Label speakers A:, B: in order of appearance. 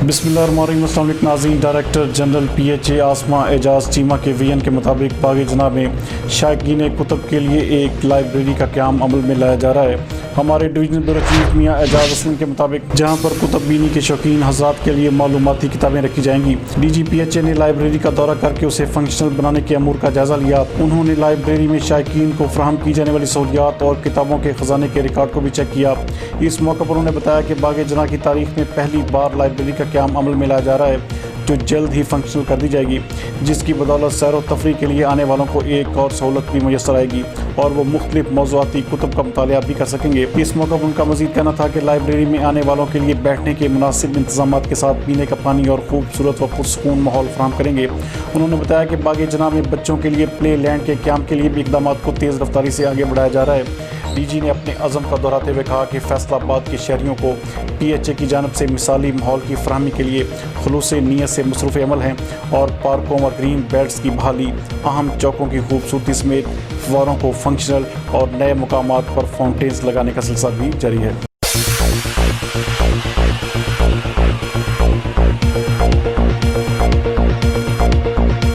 A: بسمillahirrahmanirrahim۔ السلام علیکم ناظرین، director general P H A Asma Ijaz Cheema کے ویژن کے مطابق باغ جناح میں شائقین کتب کے لیے ایک لائبریری کا قیام عمل میں لایا جا رہا ہے۔ ہمارے ڈویژنل بیورو چیف میاں اعجاز اسلم کے مطابق جہاں پر کتب بینی کے شوقین حضرات کے لیے معلوماتی کتابیں رکھی جائیں گی، ڈی جی پی ایچ اے نے لائبریری کا دورہ کر کے اسے فنکشنل بنانے کے امور کا جائزہ لیا۔ انہوں نے لائبریری میں شائقین کو فراہم کی جانے والی سہولیات اور کتابوں کے خزانے کے ریکارڈ کو بھی چیک کیا۔ اس موقع پر انہوں نے بتایا کہ باغ جناح کی تاریخ میں پہلی بار لائبریری کا قیام عمل میں لایا جا رہا ہے، جو جلد ہی فنکشنل کر دی جائے گی، جس کی بدولت سیر و تفریح کے لیے آنے والوں کو ایک اور سہولت بھی میسر آئے گی اور وہ مختلف موضوعاتی کتب کا مطالعہ بھی کر سکیں گے۔ اس موقع پر ان کا مزید کہنا تھا کہ لائبریری میں آنے والوں کے لیے بیٹھنے کے مناسب انتظامات کے ساتھ پینے کا پانی اور خوبصورت و پرسکون ماحول فراہم کریں گے۔ انہوں نے بتایا کہ باغ جناح میں بچوں کے لیے پلے لینڈ کے قیام کے لیے بھی اقدامات کو تیز رفتاری سے آگے بڑھایا جا رہا ہے۔ ڈی جی نے اپنے عزم کا دہراتے ہوئے کہا کہ فیصل آباد کے شہریوں کو پی ایچ اے کی جانب سے مثالی ماحول کی فراہمی کے لیے خلوص نیت سے مصروف عمل ہیں اور پارکوں و گرین بیلٹس کی بحالی، اہم چوکوں کی خوبصورتی سمیت فواروں کو فنکشنل اور نئے مقامات پر فاؤنٹینز لگانے کا سلسلہ بھی جاری ہے۔